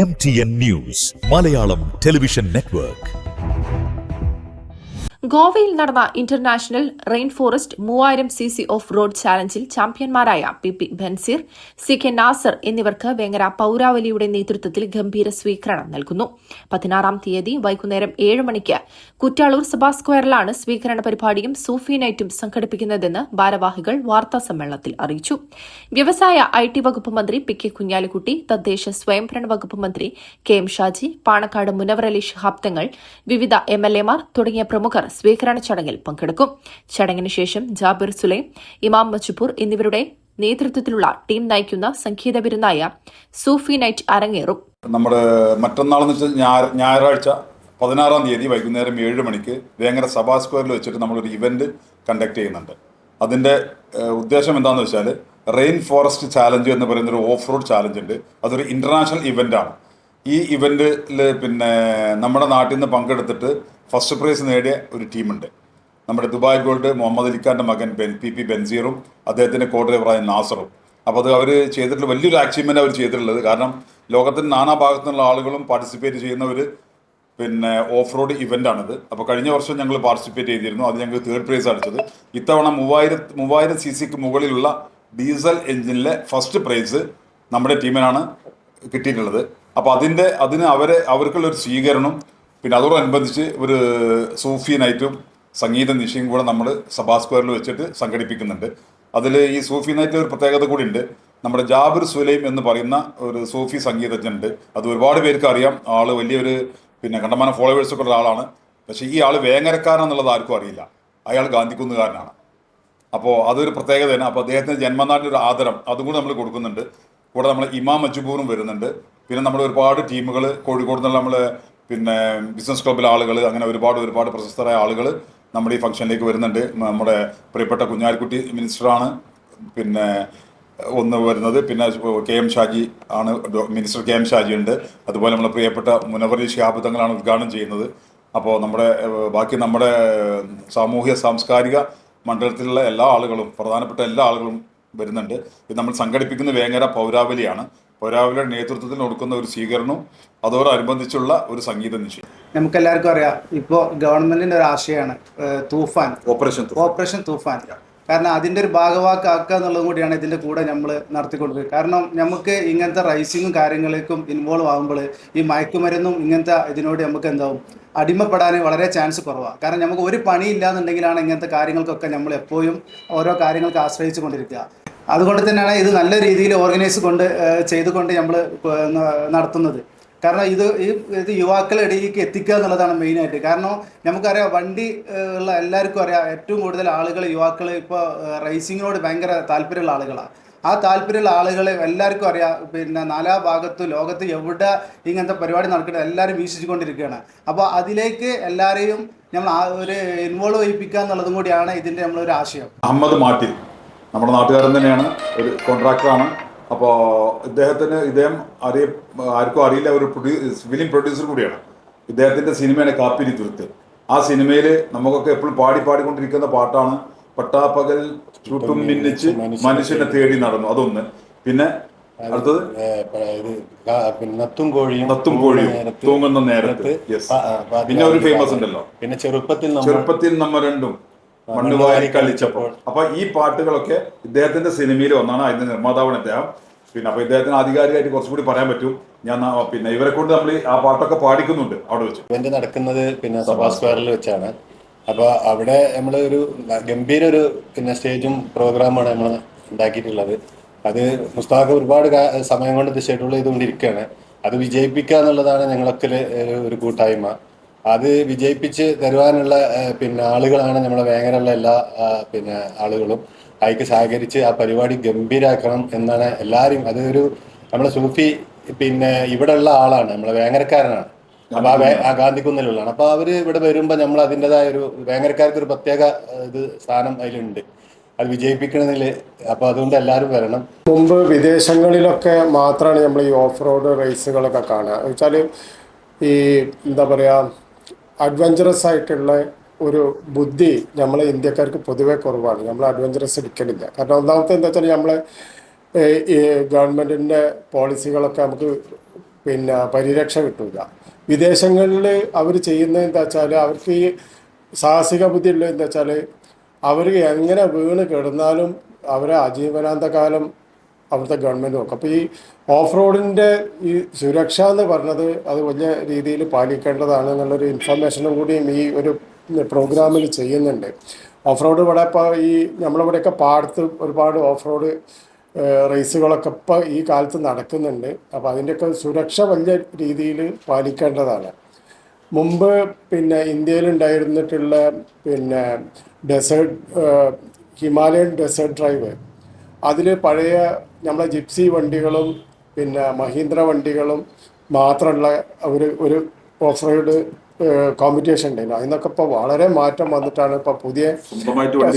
MTN News, Malayalam Television Network. ഗോവയിൽ നടന്ന international rain forest 3000cc off road ചാലഞ്ചിൽ ചാമ്പ്യന്മാരായ PP ബൻസീർ, CK നാസർ എന്നിവർക്ക് വേങ്ങര പൌരാവലിയുടെ നേതൃത്വത്തിൽ ഗംഭീര സ്വീകരണം നൽകുന്നു. 16-ാം തീയതി വൈകുന്നേരം 7 മണിക്ക് കുറ്റാളൂർ സഭാ സ്ക്വയറിലാണ് സ്വീകരണ പരിപാടിയും സൂഫി നൈറ്റും സംഘടിപ്പിക്കുന്നതെന്ന് ഭാരവാഹികൾ വാർത്താസമ്മേളനത്തിൽ അറിയിച്ചു. വ്യവസായ IT വകുപ്പ് മന്ത്രി PK കുഞ്ഞാലിക്കുട്ടി, തദ്ദേശ സ്വയംഭരണ വകുപ്പ് മന്ത്രി KM ഷാജി, പാണക്കാട് മുനവർ അലി ശിഹാബ് തങ്ങൾ, വിവിധ MLAമാർ തുടങ്ങിയ പ്രമുഖർ സ്വീകരണ ചടങ്ങിൽ പങ്കെടുക്കും. ചടങ്ങിന് ശേഷം ജാബിർ സുലൈം, ഇമാം മജ്ബൂർ എന്നിവരുടെ നേതൃത്വത്തിലുള്ള ടീം നയിക്കുന്ന സംഗീത വിരുന്നായ സൂഫി നൈറ്റ് അരങ്ങേറും. നമ്മുടെ മറ്റന്നാളെന്ന് വെച്ചാൽ ഞായറാഴ്ച 16-ാം തീയതി വൈകുന്നേരം 7 മണിക്ക് വേങ്ങര സഭാ സ്ക്വയറിൽ വെച്ചിട്ട് നമ്മളൊരു ഇവന്റ് കണ്ടക്ട് ചെയ്യുന്നുണ്ട്. അതിൻ്റെ ഉദ്ദേശം എന്താണെന്ന് വെച്ചാൽ റെയിൻ ഫോറസ്റ്റ് ചാലഞ്ച് എന്ന് പറയുന്നൊരു ഓഫ് റോഡ് ചാലഞ്ച് ഉണ്ട്. അതൊരു ഇന്റർനാഷണൽ ഇവൻ്റാണ്. ഈ ഇവൻറ്റിൽ നമ്മുടെ നാട്ടിൽ നിന്ന് പങ്കെടുത്തിട്ട് ഫസ്റ്റ് പ്രൈസ് നേടിയ ഒരു ടീമുണ്ട്. നമ്മുടെ ദുബായ് ഗോൾഡ് മുഹമ്മദ് അലിഖാൻ്റെ മകൻ PP ബൻസീറും അദ്ദേഹത്തിൻ്റെ കോ ഡ്രൈവറായ നാസറും. അപ്പോൾ അത് അവർ ചെയ്തിട്ടുള്ള വലിയൊരു അച്ചീവ്മെൻ്റ് അവർ ചെയ്തിട്ടുള്ളത്. കാരണം ലോകത്തിൻ്റെ നാനാഭാഗത്തു നിന്നുള്ള ആളുകളും പാർട്ടിസിപ്പേറ്റ് ചെയ്യുന്ന ഒരു ഓഫ് റോഡ് ഇവൻ്റാണിത്. അപ്പോൾ കഴിഞ്ഞ വർഷം ഞങ്ങൾ പാർട്ടിസിപ്പേറ്റ് ചെയ്തിരുന്നു. അത് ഞങ്ങൾ 3rd പ്രൈസ് അടിച്ചത്. ഇത്തവണ 3000cc മുകളിലുള്ള ഡീസൽ എഞ്ചിനിലെ ഫസ്റ്റ് പ്രൈസ് നമ്മുടെ ടീമിനാണ് കിട്ടിയിട്ടുള്ളത്. അപ്പോൾ അതിന് അവർക്കുള്ളൊരു സ്വീകരണം, പിന്നെ അതോടനുബന്ധിച്ച് ഒരു സൂഫി നൈറ്റും സംഗീത നിശയും കൂടെ നമ്മൾ സഭാ സ്ക്വയറിൽ വെച്ചിട്ട് സംഘടിപ്പിക്കുന്നുണ്ട്. അതിൽ ഈ സൂഫി നൈറ്റിൽ ഒരു പ്രത്യേകത കൂടി ഉണ്ട്. നമ്മുടെ ജാബിർ സുലൈം എന്ന് പറയുന്ന ഒരു സൂഫി സംഗീതജ്ഞനുണ്ട്. അത് ഒരുപാട് പേർക്ക് അറിയാം. ആള് വലിയൊരു കണ്ടമാനം ഫോളോവേഴ്സൊക്കെ ഉള്ള ആളാണ്. പക്ഷേ ഈ ആൾ വേങ്ങരക്കാരാണെന്നുള്ളത് ആർക്കും അറിയില്ല. അയാൾ ഗാന്ധിക്കുന്നുകാരനാണ്. അപ്പോൾ അതൊരു പ്രത്യേകതയാണ്. അപ്പോൾ അദ്ദേഹത്തിന് ജന്മനാടിനൊരു ആദരം അതും കൂടി നമ്മൾ കൊടുക്കുന്നുണ്ട്. കൂടെ നമ്മൾ ഇമാം മജ്ബൂറും വരുന്നുണ്ട്. പിന്നെ നമ്മൾ ഒരുപാട് ടീമുകൾ കോഴിക്കോട് നിന്നുള്ള നമ്മൾ ബിസിനസ് ക്ലബ്ബിലെ ആളുകൾ, അങ്ങനെ ഒരുപാട് പ്രശസ്തരായ ആളുകൾ നമ്മുടെ ഈ ഫംഗ്ഷനിലേക്ക് വരുന്നുണ്ട്. നമ്മുടെ പ്രിയപ്പെട്ട കുഞ്ഞാലിക്കുട്ടി മിനിസ്റ്ററാണ് ഒന്ന് വരുന്നത്. പിന്നെ KM ഷാജി ആണ്, മിനിസ്റ്റർ KM ഷാജി ഉണ്ട്. അതുപോലെ നമ്മുടെ പ്രിയപ്പെട്ട മുനവർ അലി ശിഹാബ് തങ്ങളാണ് ഉദ്ഘാടനം ചെയ്യുന്നത്. അപ്പോൾ ബാക്കി നമ്മുടെ സാമൂഹ്യ സാംസ്കാരിക മണ്ഡലത്തിലുള്ള എല്ലാ ആളുകളും, പ്രധാനപ്പെട്ട എല്ലാ ആളുകളും വരുന്നുണ്ട്. ഇത് നമ്മൾ സംഘടിപ്പിക്കുന്ന വേങ്ങര പൗരാവലിയാണ്. പൗരാവലിയുടെ നേതൃത്വത്തിൽ കൊടുക്കുന്ന ഒരു സ്വീകരണവും അതോടനുബന്ധിച്ചുള്ള ഒരു സംഗീത നിശ്ചയം. നമുക്കെല്ലാവർക്കും അറിയാം, ഇപ്പോൾ ഗവൺമെന്റിന്റെ ഒരു ആശയമാണ് തൂഫാൻ, ഓപ്പറേഷൻ തൂഫാൻ. കാരണം അതിൻ്റെ ഒരു ഭാഗവാക്കാക്കുക എന്നുള്ളതും കൂടിയാണ് ഇതിൻ്റെ കൂടെ നമ്മൾ നടത്തിക്കൊണ്ടിരിക്കുന്നത്. കാരണം നമുക്ക് ഇങ്ങനത്തെ റൈസിങ്ങും കാര്യങ്ങളിലേക്കും ഇൻവോൾവ് ആകുമ്പോൾ ഈ മയക്കുമരുന്നും ഇങ്ങനത്തെ ഇതിനോട് നമുക്ക് എന്താവും അടിമപ്പെടാൻ വളരെ ചാൻസ് കുറവാണ്. കാരണം നമുക്ക് ഒരു പണി ഇല്ലാന്നുണ്ടെങ്കിലാണ് ഇങ്ങനത്തെ കാര്യങ്ങൾക്കൊക്കെ നമ്മൾ എപ്പോഴും ഓരോ കാര്യങ്ങൾക്ക് ആശ്രയിച്ചു കൊണ്ടിരിക്കുക. അതുകൊണ്ട് തന്നെയാണ് ഇത് നല്ല രീതിയിൽ ഓർഗനൈസ് ചെയ്തുകൊണ്ട് നമ്മൾ നടത്തുന്നത്. കാരണം ഇത് യുവാക്കളുടെ ഇടയിലേക്ക് എത്തിക്കുക എന്നുള്ളതാണ് മെയിനായിട്ട്. കാരണം നമുക്കറിയാം, വണ്ടി ഉള്ള എല്ലാവർക്കും അറിയാം, ഏറ്റവും കൂടുതൽ ആളുകൾ യുവാക്കൾ ഇപ്പോൾ റേസിങ്ങിനോട് ഭയങ്കര താല്പര്യമുള്ള ആളുകളാണ്. ആ താല്പര്യമുള്ള ആളുകൾ എല്ലാവർക്കും അറിയാം, നാലാ ഭാഗത്ത് ലോകത്ത് എവിടെ ഇങ്ങനത്തെ പരിപാടി നടക്കുന്നത് എല്ലാവരും വീക്ഷിച്ചുകൊണ്ടിരിക്കുകയാണ്. അപ്പോൾ അതിലേക്ക് എല്ലാവരെയും നമ്മൾ ഒരു ഇൻവോൾവ് ചെയ്യിപ്പിക്കുക എന്നുള്ളതും കൂടിയാണ് ഇതിൻ്റെ നമ്മളൊരു ആശയം. അഹമ്മദ് മാട്ടി നമ്മുടെ നാട്ടുകാരൻ തന്നെയാണ്, ഒരു കോൺട്രാക്ടറാണ്. അപ്പോൾ ഇദ്ദേഹം ആർക്കും അറിയില്ല, ഒരു ഫിലിം പ്രൊഡ്യൂസർ കൂടിയാണ്. ഇദ്ദേഹത്തിൻ്റെ സിനിമയാണ് കാപ്പിരി തുരുത്ത്. ആ സിനിമയിൽ നമുക്കൊക്കെ എപ്പോഴും പാടിക്കൊണ്ടിരിക്കുന്ന പാട്ടാണ് പട്ടാപ്പകൽ ചുട്ടും മിന്നിച്ച് മനുഷ്യനെ തേടി നടന്നു. അതൊന്ന്. പിന്നെ അടുത്തത് നത്തും കോഴിയും തൂങ്ങുന്ന നേരത്ത്. പിന്നെ ഒരു ഫേമസ് ഉണ്ടല്ലോ, പിന്നെ ചെറുപ്പത്തിൽ നമ്മ രണ്ടും മണ്ണുവാരി കളിച്ചപ്പോൾ. അപ്പൊ ഈ പാട്ടുകളൊക്കെ ഇദ്ദേഹത്തിന്റെ സിനിമയിൽ ഒന്നാണ്. അതിന്റെ നിർമ്മാതാവാണ് ഇദ്ദേഹം. അപ്പൊ ഇദ്ദേഹത്തിന് ആധികാരികമായിട്ട് കുറച്ചുകൂടി പറയാൻ പറ്റും. ഞാൻ ഇവരെ കൊണ്ട് നമ്മൾ ആ പാട്ടൊക്കെ പാടിക്കുന്നുണ്ട് അവിടെ വെച്ച്. ഇവന്റ് നടക്കുന്നത് സഭാ സ്ക്വയറിൽ വെച്ചാണ്. അപ്പൊ അവിടെ നമ്മൾ ഒരു ഗംഭീര ഒരു സ്റ്റേജും പ്രോഗ്രാമാണ് നമ്മൾ ഉണ്ടാക്കിയിട്ടുള്ളത്. അത് മുസ്താഖ് ഒരുപാട് സമയം കൊണ്ട് ഇത് ഷെഡ്യൂൾ ചെയ്തുകൊണ്ടിരിക്കുകയാണ്. അത് വിജയിപ്പിക്കുക എന്നുള്ളതാണ് ഞങ്ങളൊക്കെ ഒരു കൂട്ടായ്മ. അത് വിജയിപ്പിച്ച് തരുവാനുള്ള ആളുകളാണ് നമ്മളെ വേങ്ങരയുള്ള എല്ലാ ആളുകളും. അതിക്ക് സഹകരിച്ച് ആ പരിപാടി ഗംഭീരാക്കണം എന്നാണ് എല്ലാവരും. അതൊരു നമ്മളെ സൂഫി ഇവിടെ ഉള്ള ആളാണ്, നമ്മളെ വേങ്ങരക്കാരനാണ്. അപ്പൊ ആ ഗാന്ധിക്കുന്നിലുള്ളതാണ്. അപ്പൊ അവര് ഇവിടെ വരുമ്പോൾ നമ്മൾ അതിൻ്റെതായ ഒരു വേങ്ങരക്കാർക്ക് ഒരു പ്രത്യേക സ്ഥാനം അതിലുണ്ട്. അത് വിജയിപ്പിക്കണമെന്നില്ല. അപ്പൊ അതുകൊണ്ട് എല്ലാവരും വരണം. മുമ്പ് വിദേശങ്ങളിലൊക്കെ മാത്രമാണ് നമ്മൾ ഈ ഓഫ് റോഡ് റേസുകളൊക്കെ കാണുക. വെച്ചാൽ ഈ എന്താ പറയുക, അഡ്വഞ്ചറസ് ആയിട്ടുള്ള ഒരു ബുദ്ധി നമ്മളെ ഇന്ത്യക്കാർക്ക് പൊതുവെ കുറവാണ്. നമ്മൾ അഡ്വഞ്ചറസ് എടുക്കണില്ല. കാരണം ഒന്നാമത്തെ എന്താ വെച്ചാൽ നമ്മളെ ഈ ഗവൺമെൻറ്റിൻ്റെ പോളിസികളൊക്കെ നമുക്ക് പിന്നെ പരിരക്ഷ കിട്ടില്ല. വിദേശങ്ങളിൽ അവർ ചെയ്യുന്നത് എന്താ വെച്ചാൽ അവർക്ക് ഈ സാഹസിക ബുദ്ധി ഉള്ളത് എന്താ വെച്ചാൽ അവർ എങ്ങനെ വീണ് കിടന്നാലും അവരെ ആജീവനാന്തകാലം അവിടുത്തെ ഗവൺമെൻറ് നോക്കും. അപ്പോൾ ഈ ഓഫ് റോഡിൻ്റെ ഈ സുരക്ഷ എന്ന് പറഞ്ഞത് അത് വലിയ രീതിയിൽ പാലിക്കേണ്ടതാണ് എന്നുള്ളൊരു ഇൻഫർമേഷനും കൂടിയും ഈ ഒരു പ്രോഗ്രാമിൽ ചെയ്യുന്നുണ്ട്. ഓഫ് റോഡ് ഇവിടെ ഇപ്പോൾ ഈ നമ്മളിവിടെയൊക്കെ പാടത്ത് ഒരുപാട് ഓഫ് റോഡ് റേസുകളൊക്കെ ഇപ്പോൾ ഈ കാലത്ത് നടക്കുന്നുണ്ട്. അപ്പോൾ അതിൻ്റെയൊക്കെ സുരക്ഷ വലിയ രീതിയിൽ പാലിക്കേണ്ടതാണ്. മുമ്പ് പിന്നെ ഇന്ത്യയിൽ ഉണ്ടായിരുന്നിട്ടുള്ള പിന്നെ ഹിമാലയൻ ഡെസേർട്ട് ഡ്രൈവ്, അതിൽ പഴയ നമ്മളെ ജിപ്സി വണ്ടികളും പിന്നെ മഹീന്ദ്ര വണ്ടികളും മാത്രമുള്ള ഒരു ഓഫ് റോഡ് കോമ്പറ്റീഷൻ ഉണ്ടായിരുന്നു. അതിനൊക്കെ ഇപ്പോൾ വളരെ മാറ്റം വന്നിട്ടാണ് ഇപ്പോൾ പുതിയ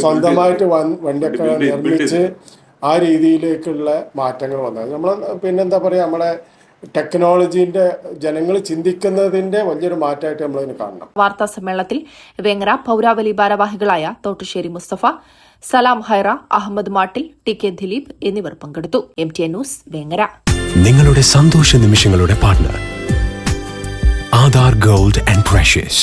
സ്വന്തമായിട്ട് വണ്ടിയൊക്കെ നിർമ്മിച്ച് ആ രീതിയിലേക്കുള്ള മാറ്റങ്ങൾ വന്നത്. നമ്മൾ പിന്നെന്താ പറയുക, നമ്മളെ ടെക്നോളജീൻ്റെ ജനങ്ങൾ ചിന്തിക്കുന്നതിൻ്റെ വലിയൊരു മാറ്റമായിട്ട് നമ്മളതിന് കാണണം. വാർത്താ സമ്മേളനത്തിൽ വേങ്ങര പൗരാവലി ഭാരവാഹികളായ തോട്ടുശ്ശേരി മുസ്തഫ, സലാം ഹൈറ, അഹമ്മദ് മാട്ടിൽ, ടി കെ ദിലീപ് എന്നിവർ പങ്കെടുത്തു. MTN news Vengara. നിങ്ങളുടെ സന്തോഷ നിമിഷങ്ങളുടെ partner Aadhaar gold and precious.